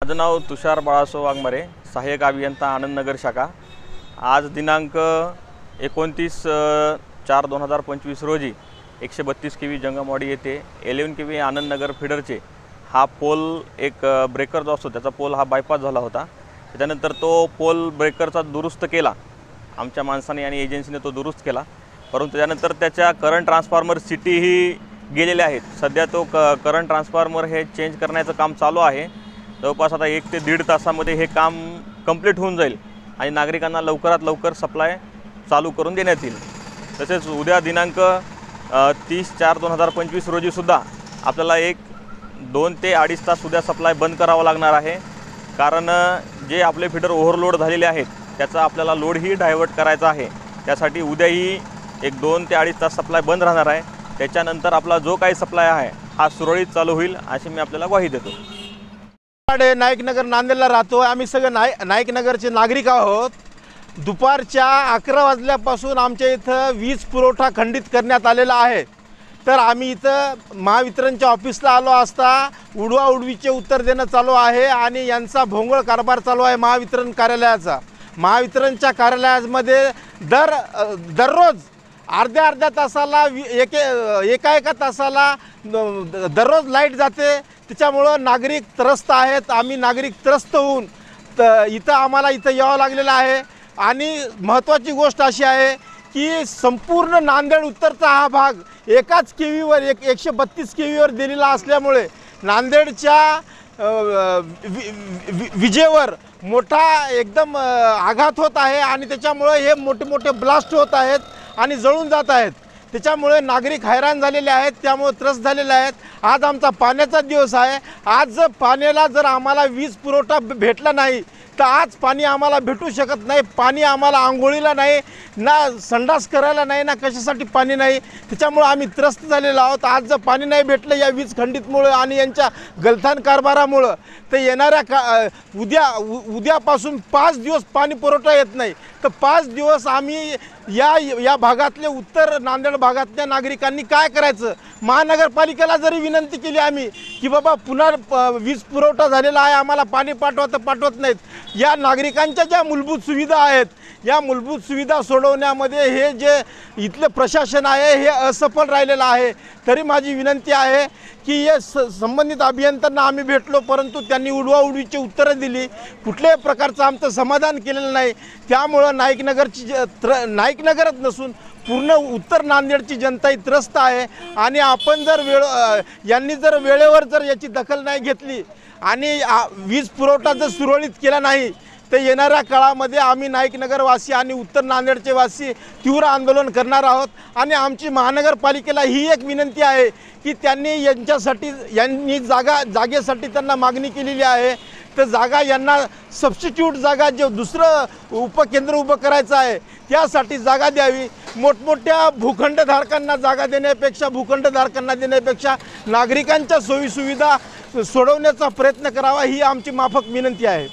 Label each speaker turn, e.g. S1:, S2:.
S1: माझं नाव तुषार बाळासो वाघमारे, सहाय्यक अभियंता आनंदनगर शाखा। आज दिनांक 29/4/2025 रोजी 132 केवी जंगमवाडी येथे 11 केवी आनंदनगर फिडरचे हा पोल एक ब्रेकर जो असतो त्याचा पोल हा बायपास झाला होता। त्यानंतर तो पोल ब्रेकरचा दुरुस्त केला आमच्या माणसाने आणि एजन्सीने तो दुरुस्त केला, परंतु त्यानंतर त्याच्या करंट ट्रान्सफॉर्मर सिटी ही गेलेले आहेत। सध्या तो करंट ट्रान्सफॉर्मर हे चेंज करण्याचं काम चालू आहे। जवळपास आता 1 ते 1.5 तासामध्ये हे काम कंप्लीट होऊन जाईल आणि नागरिकांना लवकरात लवकर सप्लाय चालू करून देण्यात येईल। तसेच उद्या दिनांक 30/4/2025 रोजी सुद्धा आपल्याला 2 ते 2.5 तास उद्या सप्लाय बंद करावा लागणार आहे, कारण जे आपले फीडर ओव्हरलोड झालेले आहेत त्याचा आपल्याला लोडही डायव्हर्ट करायचा आहे। त्यासाठी उद्याही 2 ते 2.5 तास सप्लाय बंद राहणार आहे। त्याच्यानंतर आपला जो काही सप्लाय आहे हा सुरळीत चालू होईल अशी मी आपल्याला ग्वाही देतो।
S2: नाईकनगर नांदेडला राहतो, आम्ही सगळे नाईकनगरचे नागरिक आहोत। दुपारच्या 11 वाजल्यापासून आमच्या इथं वीज पुरवठा खंडित करण्यात आलेला आहे। तर आम्ही इथं महावितरणच्या ऑफिसला आलो असता उडवाउडवीचे उत्तर देणं चालू आहे आणि यांचा भोंगळ कारभार चालू आहे महावितरण कार्यालयाचा। महावितरणच्या कार्यालयामध्ये दररोज अर्ध्या तासाला एका तासाला दररोज लाईट जाते। त्याच्यामुळं नागरिक त्रस्त आहेत, आम्ही नागरिक त्रस्त होऊन इथं आम्हाला इथं यावं लागलेलं आहे। आणि महत्त्वाची गोष्ट अशी आहे की संपूर्ण नांदेड उत्तरचा हा भाग एकाच केवीवर 132 केवीवर दिलेला असल्यामुळे नांदेडच्या विजेवर मोठा एकदम आघात होत आहे आणि त्याच्यामुळे हे मोठे ब्लास्ट होत आहेत आणि जळून जात आहेत। त्याच्यामुळे नागरिक हैराण झालेले आहेत, त्यामुळे त्रस्त झालेले आहेत। आज आमचा पाण्याचा दिवस आहे। आज पाण्याला जर आम्हाला वीज पुरवठा भेटला नाही तर आज पाणी आम्हाला भेटू शकत नाही। पाणी आम्हाला आंघोळीला नाही, ना संडास करायला नाही, ना कशासाठी पाणी नाही। त्याच्यामुळे आम्ही त्रस्त झालेलो आहोत। आज जर पाणी नाही भेटलं या वीज खंडितमुळे आणि यांच्या गलथान कारभारामुळं तर येणाऱ्या उद्यापासून 5 दिवस पाणी पुरवठा येत नाही। तर 5 दिवस आम्ही या भागातले उत्तर नांदेड भागातल्या नागरिकांनी काय करायचं? महानगरपालिकेला जरी विनंती केली आम्ही की बाबा पुन्हा वीज पुरवठा झालेला आहे, आम्हाला पाणी पाठवत नाहीत। या नागरिकांच्या ज्या मूलभूत सुविधा आहेत या मूलभूत सुविधा सोडवण्यामध्ये हे जे इथले प्रशासन आहे हे असफल राहिलेलं आहे। तरी माझी विनंती आहे की हे संबंधित अभियंत्यांना आम्ही भेटलो, परंतु त्यांनी उडवाउडवीची उत्तरं दिली, कुठल्याही प्रकारचं आमचं समाधान केलेलं नाही। त्यामुळं नाईकनगरच नसून पूर्ण उत्तर नांदेडची जनता ही त्रस्त आहे। आणि आपण जर यांनी जर वेळेवर जर याची दखल नाही घेतली आणि वीज पुरवठा जर सुरळीत केला नाही तर येणाऱ्या काळामध्ये आम्ही नाईकनगरवासी आणि उत्तर नांदेडचे वासी तीव्र आंदोलन करणार आहोत। आणि आमची महानगरपालिकेला ही एक विनंती आहे की यांनी जागेसाठी त्यांना मागणी केलेली आहे, तर जागा यांना सबस्टिट्यूट जागा जे दुसरं उपकेंद्र उभं करायचं आहे त्यासाठी जागा द्यावी। मोठमोठ्या भूखंडधारकांना जागा देण्यापेक्षा नागरिकांच्या सोयीसुविधा सोडवण्याचा प्रयत्न करावा ही आमची माफक विनंती आहे।